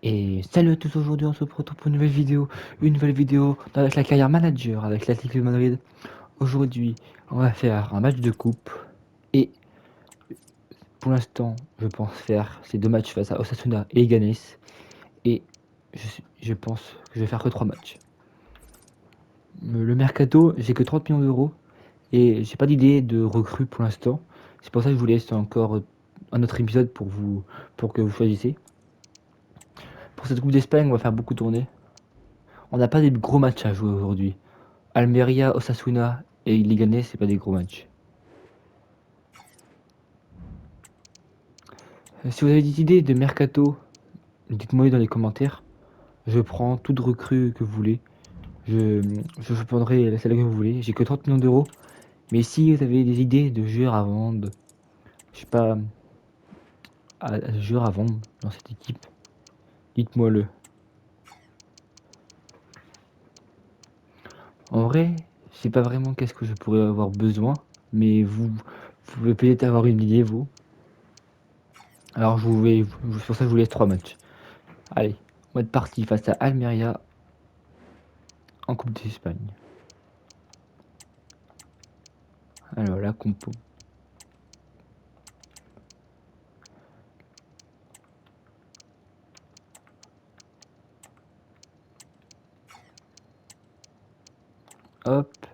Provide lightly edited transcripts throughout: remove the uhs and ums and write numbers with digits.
Et salut à tous, aujourd'hui on se retrouve pour une nouvelle vidéo avec la carrière manager avec l'Atlético de Madrid. Aujourd'hui on va faire un match de coupe et pour l'instant je pense faire ces deux matchs face à Osasuna et Leganés et je pense que je vais faire que 3 matchs. Le mercato, j'ai que 30 millions d'euros et j'ai pas d'idée de recrue pour l'instant. C'est pour ça que je vous laisse encore un autre épisode pour que vous choisissez. Pour cette coupe d'Espagne on va faire beaucoup tourner. On n'a pas des gros matchs à jouer aujourd'hui. Almeria, Osasuna et Leganés, c'est pas des gros matchs. Si vous avez des idées de mercato, dites-moi dans les commentaires. Je prends toute recrue que vous voulez. Je prendrai celle que vous voulez. J'ai que 30 millions d'euros. Mais si vous avez des idées de joueurs à vendre, je sais pas, joueurs à vendre dans cette équipe, dites-moi le. En vrai, je sais pas vraiment qu'est-ce que je pourrais avoir besoin, mais vous pouvez peut-être avoir une idée, vous. Alors sur ça je vous laisse 3 matchs. Allez, on va être parti face à Almeria en Coupe d'Espagne. Alors la compo. Hop.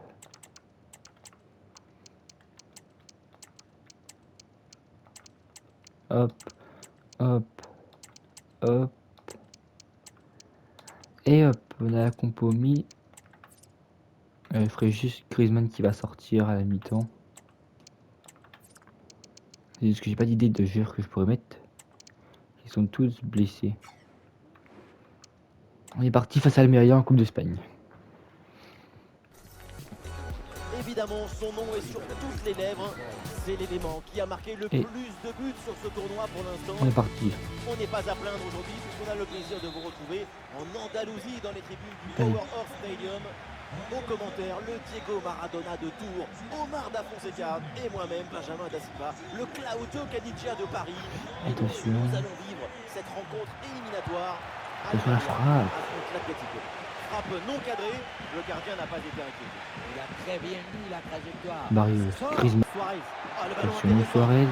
Hop. Hop. Hop. Et hop, on a la compo mi. Je ferai juste Griezmann qui va sortir à la mi-temps. C'est juste que j'ai pas d'idée de joueurs que je pourrais mettre. Ils sont tous blessés. On est parti face à Almeria en Coupe d'Espagne. Évidemment, son nom est sur toutes les lèvres. C'est l'élément qui a marqué le Et plus de buts sur ce tournoi pour l'instant. on est parti. On n'est pas à plaindre aujourd'hui puisqu'on a le plaisir de vous retrouver en Andalousie dans les tribunes du Allez. Power Horse Stadium. Au commentaire, le Diego Maradona de Tours, Omar da Fonseca et moi-même, Benjamin da Silva, le Claudio Caniggia de Paris. Et donc, Attention. nous allons vivre cette rencontre éliminatoire. Attention à la frappe. Affronte l'Atlético. Frappe non cadrée, le gardien n'a pas été inquiété. Il a très bien lu la trajectoire. Barrios, Griezmann. Suarez. Ah, le ballon Attention, Suarez.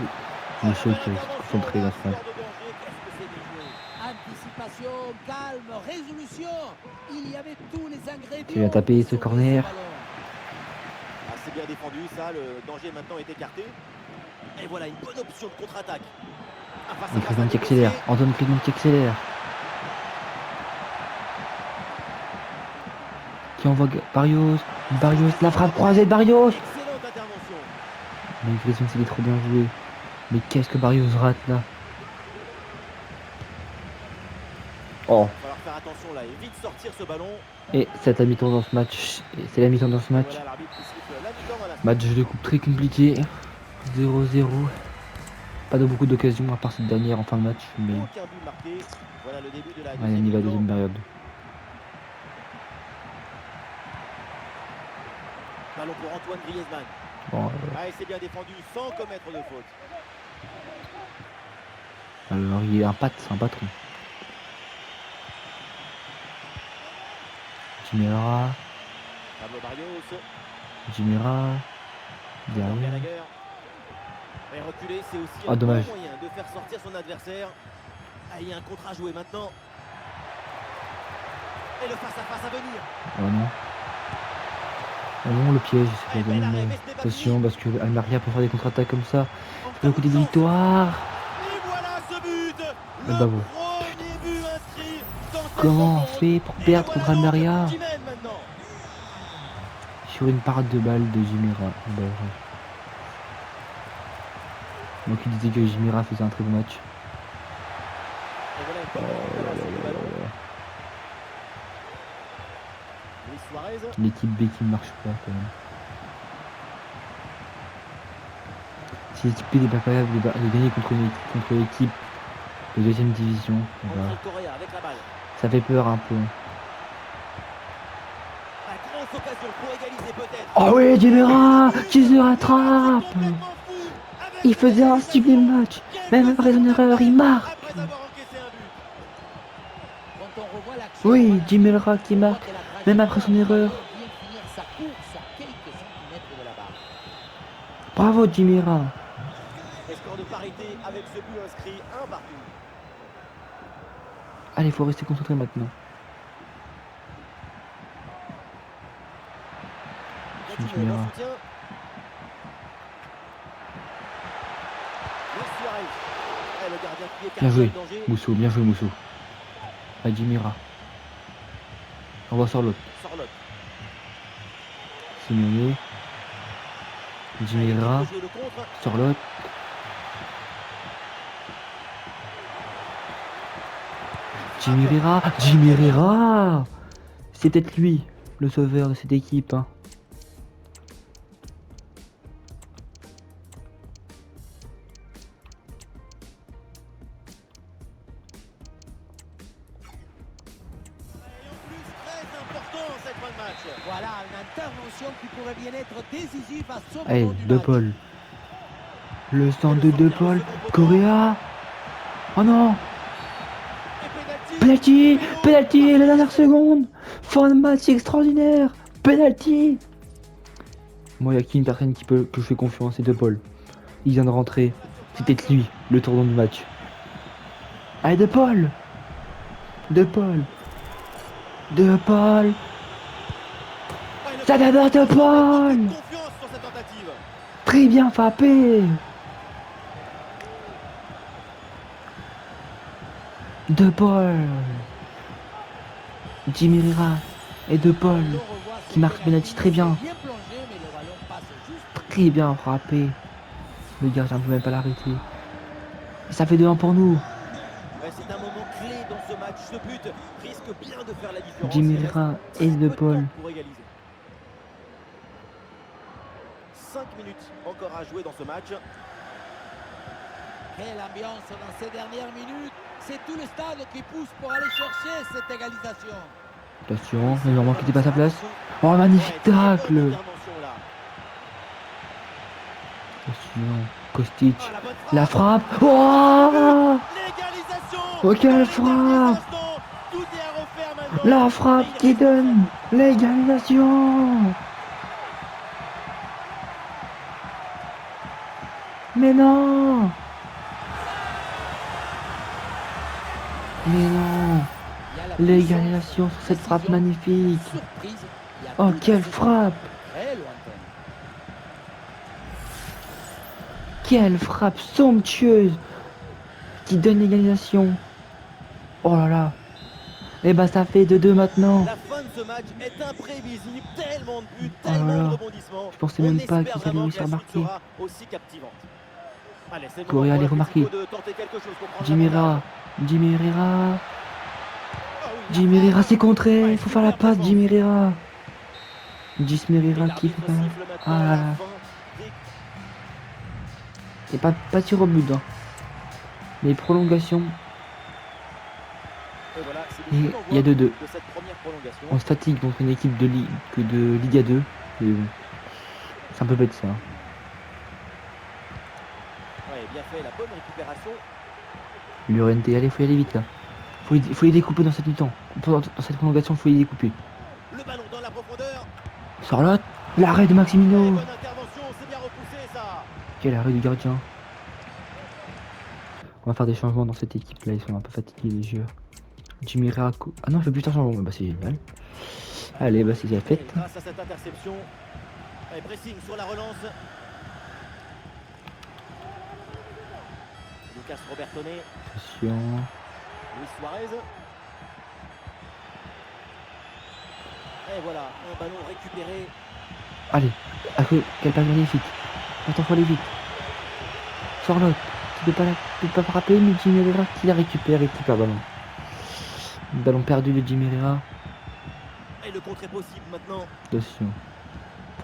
Michel qui est concentré dans ce match. Anticipation, calme, résolution. Il y avait tous les ingrédients. Qui va taper ce corner. Ah, c'est bien défendu, ça, le danger maintenant est écarté. Et voilà une bonne option de contre-attaque. Et Griezmann qui accélère. Antoine Griezmann qui accélère. Qui envoie Barrios. Barrios, la frappe croisée de Barrios. Excellente intervention. Mais Griezmann il est trop bien joué. Mais qu'est-ce que Barrios rate là? Oh. Il va falloir faire attention là et vite sortir ce ballon. Et c'est la mi-temps dans ce match. C'est la mi-temps dans ce match. Voilà l'arbitre qui siffle la mi-temps dans la Match de coupe très compliqué. 0-0. Pas de beaucoup d'occasions à part cette dernière en fin de match. Mais aucun but marqué. Voilà le début de la allez, on y va, deuxième période. Ballon pour Antoine Griezmann. Bon, Ah, et c'est bien défendu sans commettre de faute. alors il est c'est un patron. Jimera. Pablo Barrios. Jimera. Derrière. Derrière. Et reculer, c'est aussi Ah, un dommage. bon moyen de faire sortir son adversaire. Ah, il y a un contre à jouer maintenant. Et le face-à-face à venir. Oh non. Oh non, le piège, c'est pas donné attention parce que Almeria peut faire des contre-attaques comme ça. C'est le côté de victoire. Et voilà ce but. Et bah bon. Premier but inscrit dans cette Comment on rencontre. fait pour Et perdre voilà contre Almeria l'angle qui mène maintenant. sur une parade de balle de Jimera? Bah, ouais. Moi qui disais que Jimera faisait un très bon match. Et voilà une Oh bonne là récupération là du là ballon. là là. Luis Suarez. L'équipe B qui ne marche pas quand même. Si l'équipe B n'est pas capable de gagner contre l'équipe de deuxième division, bah, André Correa avec la balle. ça fait peur un peu. La grosse occasion pour égaliser peut-être. Oh oui, Jimera qui se rattrape. C'est complètement fou. Avec Il faisait un sublime match. Même après son erreur, il marque. Après avoir encaissé un but. Quand on revoit l'action, Oui, voilà, Jim Elra qui on voit marque, que la même après son trajectoire erreur. vient finir sa course à quelques centimètres de la barre. Bravo Jim Elra. Et score de parité avec ce but inscrit, un partout. Allez, faut rester concentré maintenant. Gattumo Jim en Elra. soutien. Luis Suarez. Et le gardien qui écarte Bien joué, le danger. Moussou, bien joué Moussou. Allez, Jim Elra. On va sur l'autre. Sorloth. Simeone. Jim Allez, qui Elra. peut jouer le contre. Sur l'autre. Jim Herrera. Jim Herrera. C'est peut-être lui, le sauveur de cette équipe. Hein. Et en plus, très important cette fin de match. Voilà une intervention qui pourrait bien être décisive à ce Allez, moment du De match. Paul. Le stand de Et le De sortir au Paul. second poteau. Correa. Oh non. Et Penalty. Péno. Penalty, la dernière seconde. Fin de match extraordinaire. Penalty. Moi, il n'y a qu'une personne que je fais confiance, c'est De Paul. Il vient de rentrer. C'est peut-être lui, le tournant du match. Allez, De Paul. De Paul. De Paul. Ça d'abord De Paul. Confiance sur cette tentative. Très bien frappé. De Paul. Jim Herrera et De Paul. On revoit ce qui marque penalty très bien. Bien plongé, mais le ballon passe juste. Très bien frappé. Le gardien ne peut même pas l'arrêter. Et ça fait 2-1 pour nous. Ouais, c'est un moment clé dans ce match. Ce but risque bien de faire la différence. Jim Il reste Herrera très et peu De temps Paul. pour égaliser. 5 minutes encore à jouer dans ce match. Quelle ambiance dans ces dernières minutes. C'est tout le stade qui pousse pour aller chercher cette égalisation. Attention, il va manquer pas sa place. Oh, magnifique Ouais, très bonne tacle. intervention, là. Attention, Kostic. Ah, la bonne La frappe. frappe. Oh, L'égalisation. Oh, quelle Dans les frappe. derniers instants. Tout est à refaire maintenant. la Et frappe il qui reste donne l'égalisation. Mais non. Mais non. Il y a la L'égalisation sur cette puissance, frappe précision, magnifique. surprise. Il y a Oh, tout quelle à fait frappe. très lointaine. Quelle frappe somptueuse qui donne l'égalisation. Oh là là. Et bah ça fait 2-2 maintenant. La fin de ce match est imprévisible, tellement de buts, Oh là tellement là. de rebondissements. Je pensais On même pas espère qu'ils allaient vraiment réussir que à la suite marquer. sera aussi captivante. Allez, c'est le Correa moment allait pour remarquer. l'Atlético de tenter quelque chose pour prendre Jim Herrera. l'avantage. Jim Herrera. Ah oui, la Jim frappe. Herrera c'est contré. Ouais, Il faut faire la super passe défense. Jim Herrera. Jim Et Herrera qui l'arbitre fait pas. siffle maintenant Ah là la là. fin des... Et pas tir au but. Hein. Les prolongations. Et voilà, c'est Et le coup il y a d'envoi 2-2. de cette première prolongation. On se fatigue contre une équipe de Liga 2. Mais bon. C'est un peu bête ça. Hein. Ouais, bien fait, la bonne récupération. Llorente, allez, faut y aller vite là. Faut les découper dans cette mi-temps. Dans cette prolongation, faut les découper. Le ballon dans la profondeur. Charlotte, l'arrêt de Ouais, Maximino. bonne intervention, c'est bien repoussé ça. Quel arrêt du gardien. On va faire des changements dans cette équipe là, ils sont un peu fatigués les joueurs. Jimmy Herrera. Ah non, il fait plus de changements. Bah c'est génial. Allez, bah c'est déjà fait. Et grâce à cette interception, et pressing sur la relance. Lucas Robertone, Attention. Luis Suarez. Et voilà, un ballon récupéré. Allez, quelle passe magnifique. Attends, faut aller vite. Charlotte, tu peux pas frapper, mais Jimmy Herrera qui la récupère et qui perd le ballon. Ballon perdu de Jimmy Herrera. Et le contre est possible maintenant. Attention.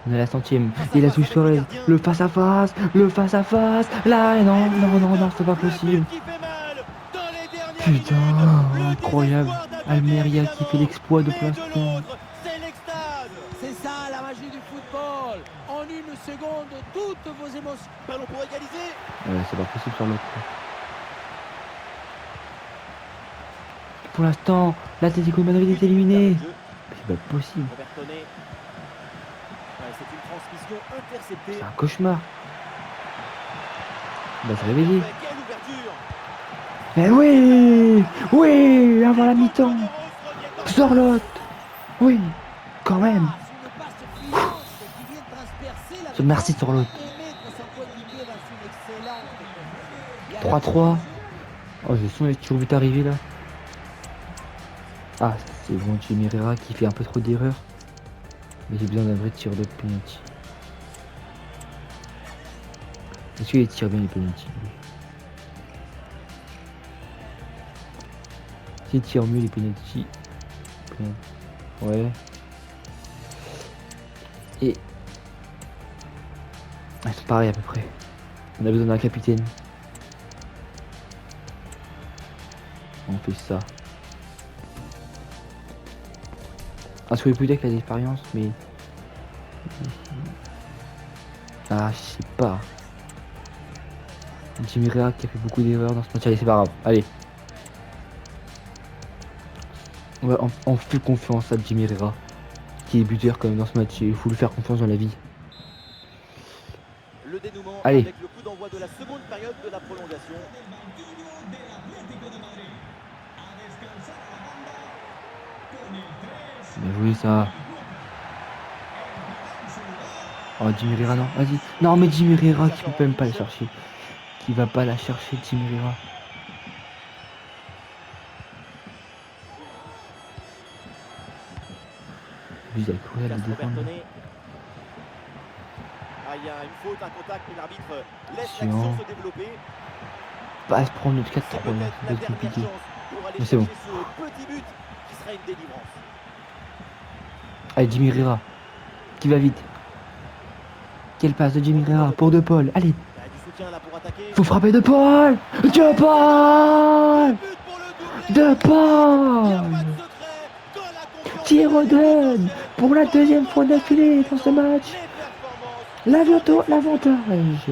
On est à la centième. Face à Et la face Luis avec le Suarez. gardien. Le face à face. Le face à face. Là, et non, c'est pas Le possible. but qui fait mal dans les dernières Putain, minutes. Le incroyable. désespoir d'un Almeria côté, qui fait l'exploit de mais de placer. l'autre, c'est l'extase. C'est ça la magie du football. En une seconde, toutes vos émotions. Ballon pour égaliser. Ouais, c'est pas possible Charlotte. Pour l'instant, l'Atlético de Madrid est éliminé. C'est pas possible. Robertone. Ouais, c'est une transmission interceptée. C'est un cauchemar. Il va se réveiller. Quelle ouverture! Mais oui! Oui! Avant la mi-temps! Sorlotte! Oui! Quand même! Merci Sorlotte. 3-3. Oh, je sens les tirs au but arriver là. Ah, c'est bon, Jimmy Herrera qui fait un peu trop d'erreurs. Mais j'ai besoin d'un vrai tir de penalty. Est-ce qu'il tire bien les penalty? S'il tire mieux les penalty. Ouais. Et. Ah, c'est pareil à peu près. On a besoin d'un capitaine. On fait ça. Un souhait plus avec l'expérience, mais. Ah, je sais pas. Jimmy Herrera qui a fait beaucoup d'erreurs dans ce match. Allez, c'est pas grave. Allez. On fait confiance à Jimmy Herrera, qui est buteur quand même dans ce match. Il faut lui faire confiance dans la vie. Le dénouement Allez. avec le coup d'envoi de la seconde période de la prolongation. Bien joué ça. Oh Jimmy Herrera non, vas-y. Non mais Jimmy Herrera qui peut même pas la chercher. Qui va pas la chercher Jimmy Herrera. Lui il a couru à la défendre. Robertone. Ah, il y a une faute, un contact, mais l'arbitre laisse Attention. l'action se développer. Pas se prendre notre 4-3 C'est là, peut-être ça la va être dernière compliqué. chance pour aller Mais c'est bon. chercher ce petit but qui sera une délivrance. Allez Jimmy Herrera. Qui va vite. Quelle passe de Jimmy Herrera pour De Paul. Allez. Il y a du soutien là pour attaquer. Faut frapper De Paul. De Paul. But pour le doublé. De Il y a Paul. pas de secret. Quand la confiance Thierry pour la deuxième fois d'affilée dans ce match. les performances. L'avantage.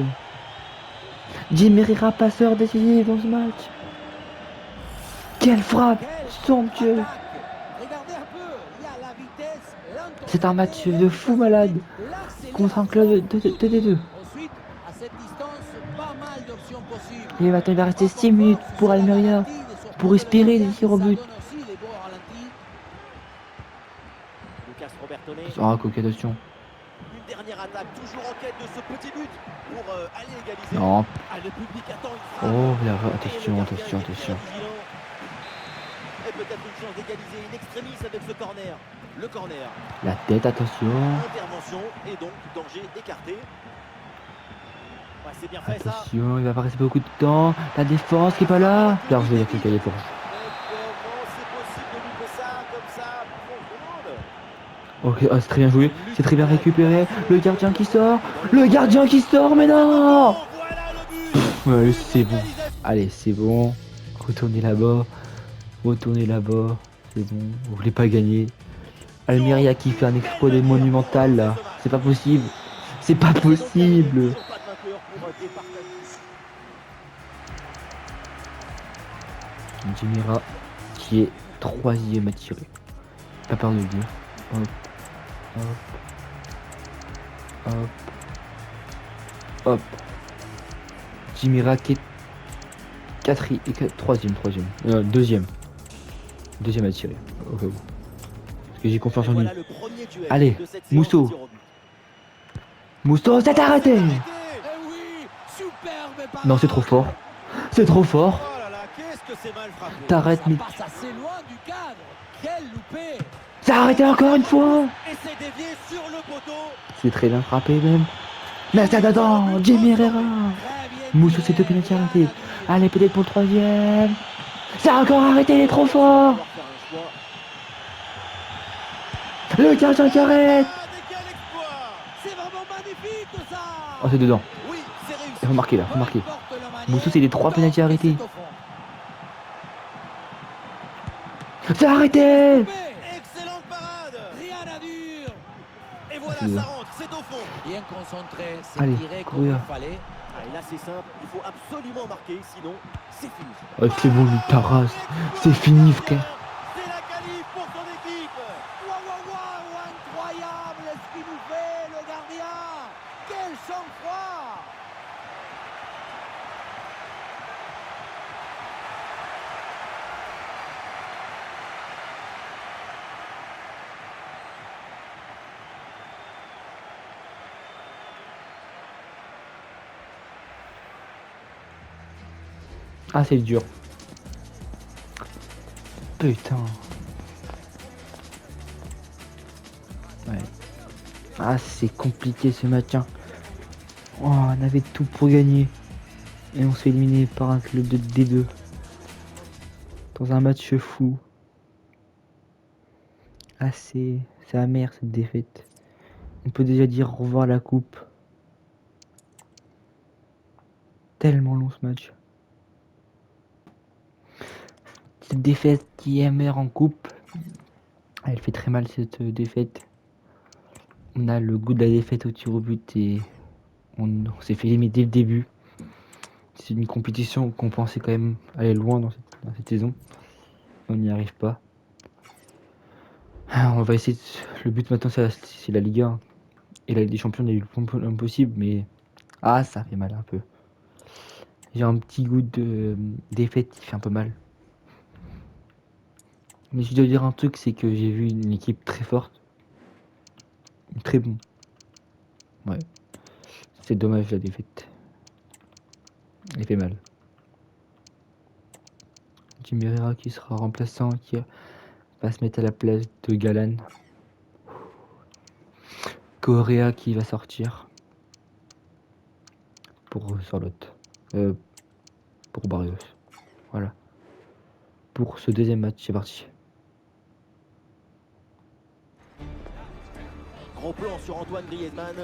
Jimmy Herrera passeur décisif dans ce match. Quelle frappe. Somptueux. Regardez un peu, il y a la vitesse, l'intensité, C'est un match de fou malade contre un club de D2. Ensuite, à cette distance, pas mal d'options possibles. Et maintenant il va rester 6 minutes pour Almeria pour respirer des tirs au but. Lucas Robertone. Ah, coquettation. Une dernière attaque, toujours en quête de ce petit but pour aller égaliser. Non. Ah, le public attend une frappe. Oh, là, Et attention, le attention, gardien est attention. très vigilant. Et peut-être une chance d'égaliser in extremis avec ce corner. Le corner. La tête, attention. Intervention et donc danger écarté. Ouais, c'est bien fait ça. Attention, il va pas rester beaucoup de temps. La défense qui est pas là. Bien joué, il a fait le pour. Mais comment c'est possible de louper ça comme ça? On se demande. Ok, c'est très bien joué. C'est très bien récupéré. Le gardien qui sort. Le gardien qui sort, mais non. Voilà le but. Ouais, c'est bon. Allez, c'est bon. Retournez là-bas. Retournez là-bas. C'est bon. Vous voulez pas gagner. Almeria qui fait un exploit monumental là. C'est pas possible. C'est pas possible. Toujours pas de vainqueur pour départager. Jimmy Herrera qui est 3e à tirer. Pas peur de le dire. Hop. Hop. Hop. Hop. Jimmy Herrera qui est 3e. Deuxième à tirer. Au cas où. Parce que j'ai confiance en lui. Voilà le premier duel Allez, de cette séance Mousso. de tir au but. Mousso, c'est arrêté. Eh oui, superbe parade. Non, c'est trop fort. C'est trop fort. Oh là là, qu'est-ce que c'est mal frappé. T'arrêtes, mais Passe assez loin du cadre. Quel loupé. c'est arrêté encore une fois. Et c'est dévié sur le poteau. C'est très bien frappé même. Mais c'est dedans, Jimmy Herrera. Très bien Mousso, c'est deux tiré, pénaltys rien à arrêtés. dire. Allez, peut-être pour le 3e. C'est encore arrêté, il est trop fort. Devoir faire un choix. Le gardien qui arrête. Ah, mais quel exploit. C'est vraiment magnifique tout ça. Oh, c'est dedans. Oui, c'est réussi. Il faut marquer là, faut marquer. Peu importe la manière, Mousso, c'est les 3 pénaltys arrêtés. c'est au fond. C'est arrêté. Excellente parade. Rien à dire. Et voilà, C'est bien. ça rentre, c'est au fond. Bien concentré, c'est Allez, tiré comme courir. il fallait. Ah, et là, c'est simple, il faut absolument marquer, sinon c'est fini. Oh, c'est bon, lui, ta race. C'est fini, frère. Ah, c'est dur. Putain. Ouais. Ah, c'est compliqué ce match, hein. Oh, on avait tout pour gagner. Et on se fait éliminer par un club de D2. Dans un match fou. Ah, c'est amer cette défaite. On peut déjà dire au revoir à la coupe. Tellement long ce match. Cette défaite qui est amère en coupe. Elle fait très mal cette défaite. On a le goût de la défaite au tir au but et on s'est fait éliminer dès le début. C'est une compétition qu'on pensait quand même aller loin dans cette saison. On n'y arrive pas. Ah, on va essayer. Le but maintenant c'est la Liga, hein. Et la Ligue des Champions, on a eu le plus impossible, mais ah, ça fait mal un peu. J'ai un petit goût de défaite qui fait un peu mal. Mais je dois dire un truc, c'est que j'ai vu une équipe très forte, très bon. Ouais, c'est dommage la défaite. Elle fait mal. Jimmy Herrera qui sera remplaçant, qui va se mettre à la place de Galan. Correa qui va sortir pour Charlotte. Pour Barrios. Voilà. Pour ce deuxième match, c'est parti. Gros plan sur Antoine Griezmann.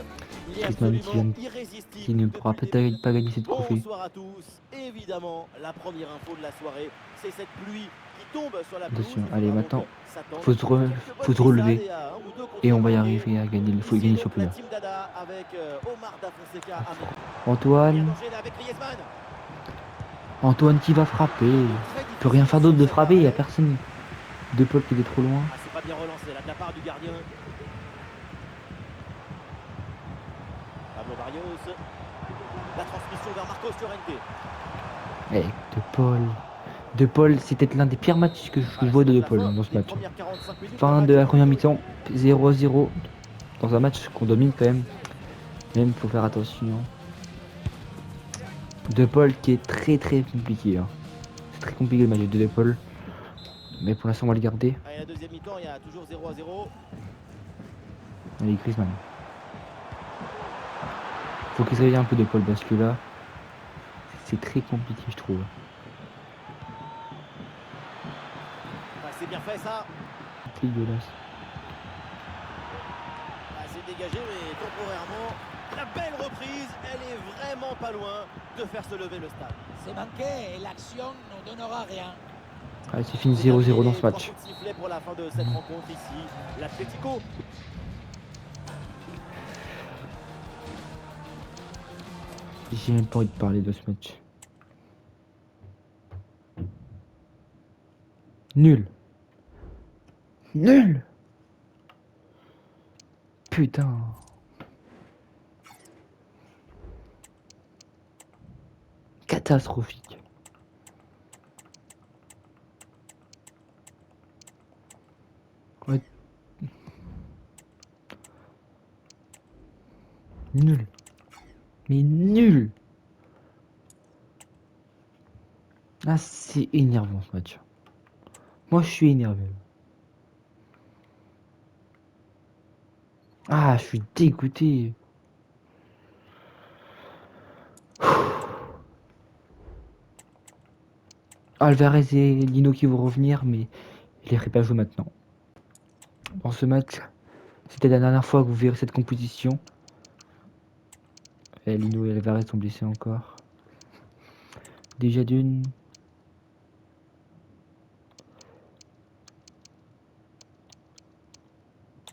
Il est Griezmann absolument irrésistible. qui ne pourra depuis le début. peut-être pas gagner cette trophée. Bonsoir à tous. Évidemment, la première info de la soirée, c'est cette pluie qui tombe sur la pelouse. Attention, Il allez faudra maintenant, donc s'attendre faut se, à re- quelques faut bonnes se relever glissades et à un ou deux et on va y contre-pieds arriver à gagner. Il faut Ici, gagner le donc, la championnat. team Dada avec Omar Da Fonseca. Il y a Antoine, danger là avec Griezmann. Antoine qui va frapper. Il Très peut rien difficile faire d'autre de sur cet frapper, il n'y a arrêt. personne. De Paul qui est trop loin. Ah, c'est pas bien relancé là de la part du gardien. Pablo Barrios. La transmission vers Marcos Llorente. Eh, De Paul, c'était l'un des pires matchs que je Voilà, vois c'est donc de la Paul fin dans ce des match. premières 45 minutes. Fin Un de match la première nul. mi-temps, 0-0. Dans un match qu'on domine quand même. Même, faut faire attention. De Paul qui est très compliqué, hein. C'est très compliqué le match de Paul. Mais pour l'instant, on va le garder. Allez, la deuxième mi-temps, il y a toujours 0-0. Allez, Griezmann. Faut qu'il se réveille un peu de Paul parce que là, c'est très compliqué, je trouve. Ah, c'est bien fait ça. C'est dégueulasse. Ah, c'est dégagé, mais temporairement. La belle reprise, elle est vraiment pas loin de faire se lever le stade. C'est manqué et l'action ne donnera rien. Allez, c'est fini C'est 0-0 terminé, dans les ce trois match. coups de sifflet pour la fin de cette rencontre ici. L'Atlético. J'ai même pas envie de parler de ce match. Nul. Nul. Putain. Catastrophique. Ouais. Nul. Mais nul. Ah, c'est énervant ce match. Moi, je suis énervé. Ah, je suis dégoûté. Alvarez et Lino qui vont revenir, mais je les ferai pas jouer maintenant. Dans ce match, c'était la dernière fois que vous verrez cette compétition. Et Lino et Alvarez sont blessés encore. Déjà d'une.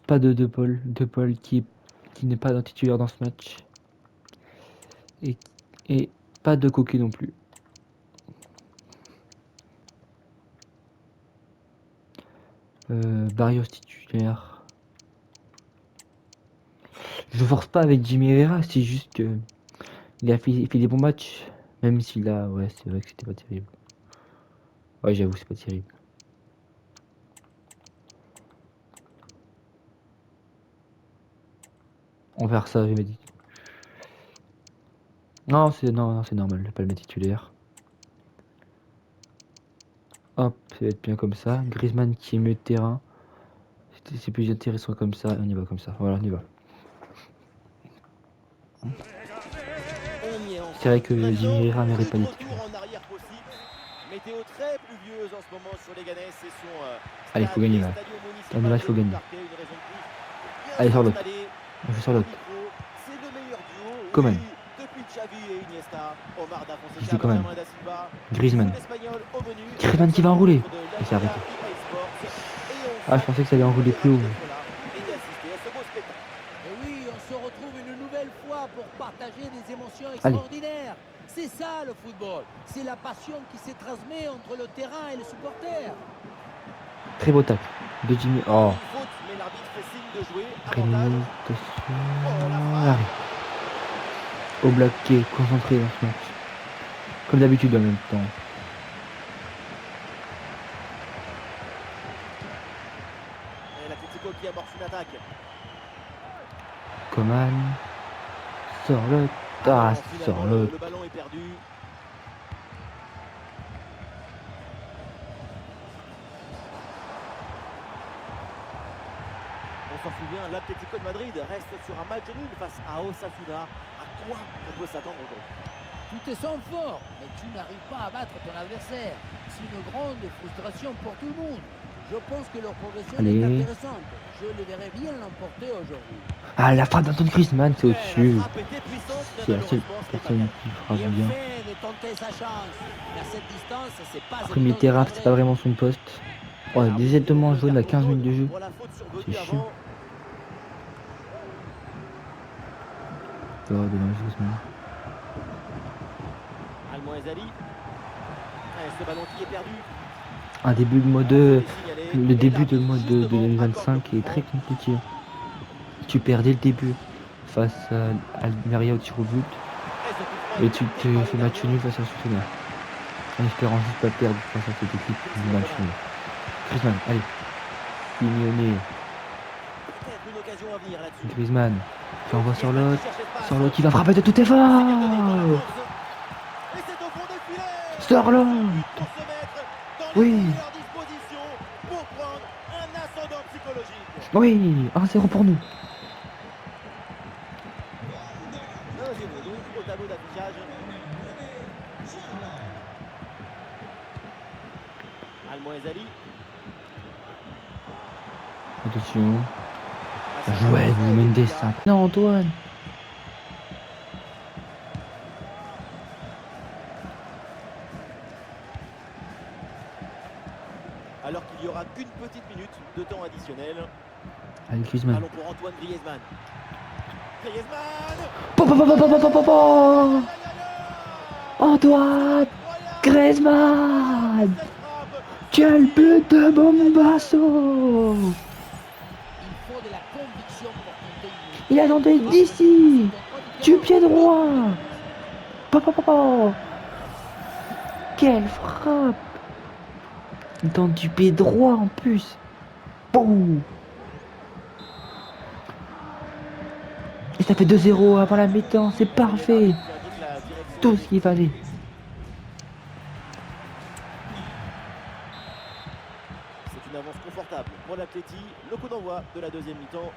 Pas de Paul. De Paul qui n'est pas un titulaire dans ce match. Et, et pas de Coquet non plus. Barrios titulaire. Je force pas avec Jimmy Herrera, c'est juste que il a fait des bons matchs. Même s'il a. Ouais, c'est vrai que c'était pas terrible. Ouais, j'avoue, c'est pas terrible. On va faire ça, je me dis. Non, c'est normal, je vais pas le mettre titulaire. va être bien comme ça. Griezmann qui est mieux de terrain. C'est plus intéressant comme ça. On y va comme ça. Voilà, on y va. On y est enfin. C'est vrai que Maintenant, Jimmy Herrera mérite pas plus de d'être retour en arrière possible. Météo très pluvieuse en ce moment sur les Ganais. C'est son Allez, faut gagner là. Stadio Municipal Dans le match, de faut gagner. Bucarque, une raison de plus pour bien Allez, sur l'autre. s'installer. On joue sur l'autre. Micro, c'est le meilleur duo. Coman. Oui, depuis Xavi et Iniesta. Omar da Qui Fonseca, c'est Coman? Benjamin da Silva. Griezmann. Foot espagnol au menu. Griezmann qui va enrouler. De la Il s'est Liga arrêté. EA Sports. Et on Ah, je pensais que ça allait enrouler plus haut. d'être là et d'assister à ce beau spectacle. Et oui, on se retrouve une nouvelle fois pour partager des émotions Allez. extraordinaires. C'est ça le football. C'est la passion qui se transmet entre le terrain et les supporters. Très beau tacle. De Jimmy. Oh. Une faute, mais l'arbitre fait signe de jouer. Rémi, Avantage. attention. L'arrêt. Au bloqué, concentré dans ce match. Comme d'habitude en même temps. Et l'Atlético qui amorce une attaque. Coman. Sors le. Ah, Finalement, sors le. le ballon est perdu. On s'en souvient, l'Atlético de Madrid reste sur un match nul face à Osasuna. À quoi on peut s'attendre aujourd'hui? Tout est sans fort, mais tu n'arrives pas à battre ton adversaire. C'est une grande frustration pour tout le monde. Je pense que leur progression Allez. est intéressante. Je les verrai bien l'emporter aujourd'hui. Ah, la frappe d'Antoine Griezmann, c'est au-dessus. La frappe était puissante, mais C'est la seule malheureusement, ce n'est pas personne bien. qui frappe Bien bien. fait de tenter sa chance. Mais à cette distance, c'est pas Après, Mitterrand, c'est pas vraiment son poste. Oh, directement jaune à 15 minutes de jeu. Pour la faute survenue C'est chiant. avant. Oh, dommage, Griezmann. Al-Moazali. Ce ballon qui est perdu. Un début de mode 2. Le début de mode 2025 est très compliqué. Tu perds dès le début face à Almeria au tir au but. Et tu te fais match nul face à Soutenir. En espérant juste pas perdre face à cette équipe du match nul. Griezmann, allez. Simeone. Peut-être une occasion à venir là-dessus. Griezmann. Tu envoies sur l'autre. Sur l'autre qui va frapper de tout effort. Et c'est au fond des filets. Sur l'autre. Pour se mettre dans Oui. les meilleures dispositions pour prendre un ascendant psychologique. Oui, 1-0 pour nous. 1-0 donc au tableau d'affichage. Al-Moazali. Attention. Jouez, vous Mendes. Non, Antoine. Alors qu'il n'y aura qu'une petite minute de temps additionnel. Allez, Griezmann. Allons pour Antoine Griezmann. Griezmann. Po, po, po, po, po, po, po, po. Antoine Griezmann. Quel but de Bombasso. Il faut de la conviction pour tenter une... Il a tenté d'ici. Du pied droit. Po, po, po, po. Quelle frappe. Dans du pied droit en plus. Boum. Et ça fait 2-0 avant la mi-temps, c'est parfait. Tout ce qu'il fallait. C'est une avance confortable pour l'Atleti. Le coup d'envoi de la deuxième mi-temps.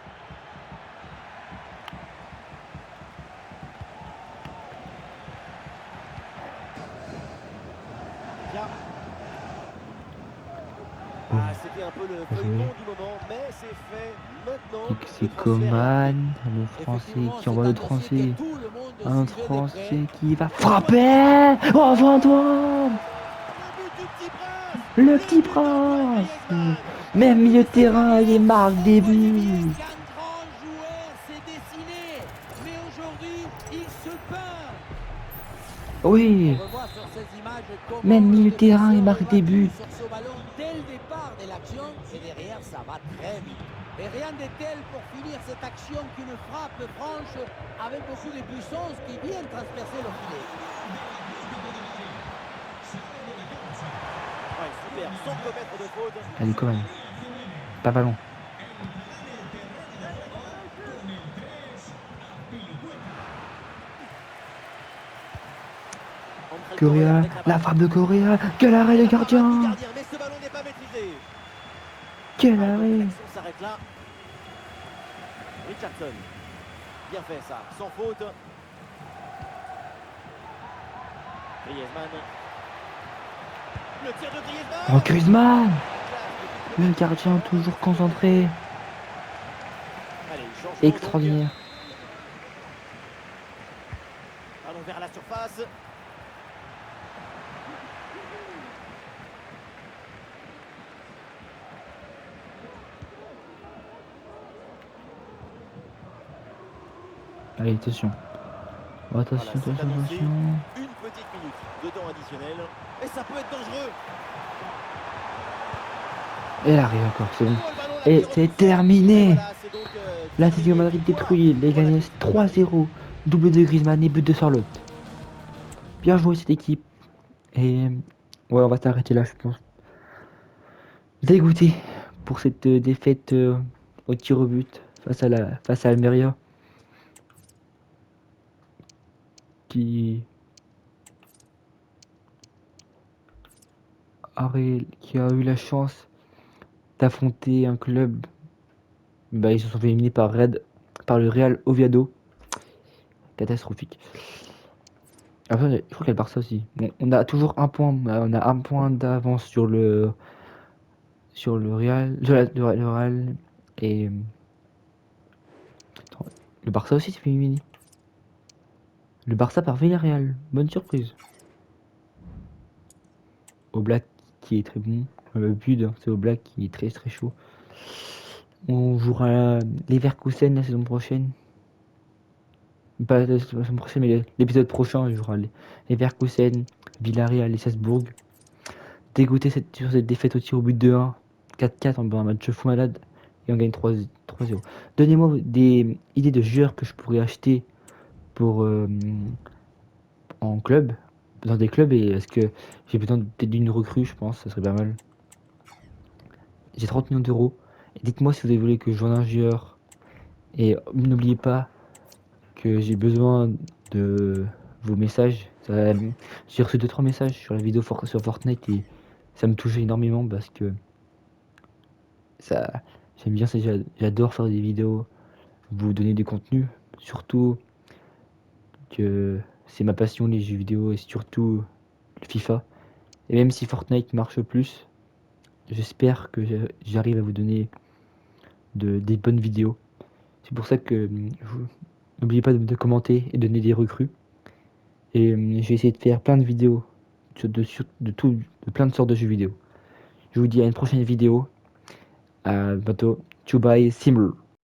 Bien. Ah, c'était un peu le feuilleton du moment, mais c'est fait maintenant. C'est Coman, le français qui envoie l'autre français. Un français qui va frapper. Oh, Antoine. Le petit prince. Même milieu de terrain, il marque des buts. Un grand joueur s'est dessiné, mais aujourd'hui, il se peint. Oui. On revoit sur ces images comment Même milieu de le terrain, il défenseur marque des buts. sur ce ballon dès le départ de l'action et derrière ça va très vite. Et rien de tel pour finir cette action qu'une frappe franche avec beaucoup de puissance qui vient transpercer le filet. Ouais, super, sans commettre de faute. Allez, Coman. Pas ballon. Correa, la frappe de Correa. Quel arrêt le gardien. Mais ce ballon n'est pas maîtrisé. Quel Ah, donc arrêt! l'action s'arrête là. Richardson. Bien fait ça, sans faute. Griezmann. Le tir de Griezmann. Oh, Griezmann! Classe Le depuis gardien toujours concentré. Allez, changement Extraordinaire. donc. Allons vers la surface. Allez, attention. Oh, attention, Voilà, c'est attention, annoncé. attention. Une petite minute de temps additionnel. Et ça peut être dangereux. Et elle arrive encore, c'est bon. Oh, le ballon l'a Et bien c'est repoussé. terminé. Et voilà, c'est donc, L'Atlético terminé. Madrid Victoire détruit. Les pour la gagnent Ligue. 3-0. Double de Griezmann et but de Charlotte. Bien joué cette équipe. Et ouais, on va s'arrêter là, je pense. Dégoûté pour cette défaite au tir au but face à Almeria. Qui qui a eu la chance d'affronter un club. Bah, ils se sont fait éliminer par le Real Oviedo. Catastrophique. Après, je crois qu'il y a le Barça aussi. Bon, on a toujours un point. On a un point d'avance sur le Real. Le Real et attends, le Barça aussi s'est fait éliminer. Le Barça par Villarreal. Bonne surprise. Oblak qui est très bon. Le but, hein, c'est Oblak qui est très très chaud. On jouera Leverkusen la saison prochaine. Pas la saison prochaine, mais l'épisode prochain, on jouera Leverkusen, Villarreal et Salzbourg. Dégoûté sur cette défaite au tir au but de 1. 4-4 en un match fou malade. Et on gagne 3-0. Donnez-moi des idées de joueurs que je pourrais acheter pour en club, dans des clubs. Et est-ce que j'ai besoin peut-être d'une recrue, je pense, ça serait pas mal. J'ai 30 millions d'euros. Et dites-moi si vous voulez que je vende un joueur. Et n'oubliez pas que j'ai besoin de vos messages. J'ai reçu 2-3 messages sur la vidéo sur Fortnite et ça me touchait énormément parce que ça, j'aime bien ça, j'adore faire des vidéos, vous donner des contenus, surtout que c'est ma passion les jeux vidéo et surtout le FIFA. Et même si Fortnite marche plus, j'espère que j'arrive à vous donner des bonnes vidéos. C'est pour ça que n'oubliez pas de commenter et donner des recrues. Et je vais essayer de faire plein de vidéos de plein de sortes de jeux vidéo. Je vous dis à une prochaine vidéo. À bientôt. Ciao bye, Simul.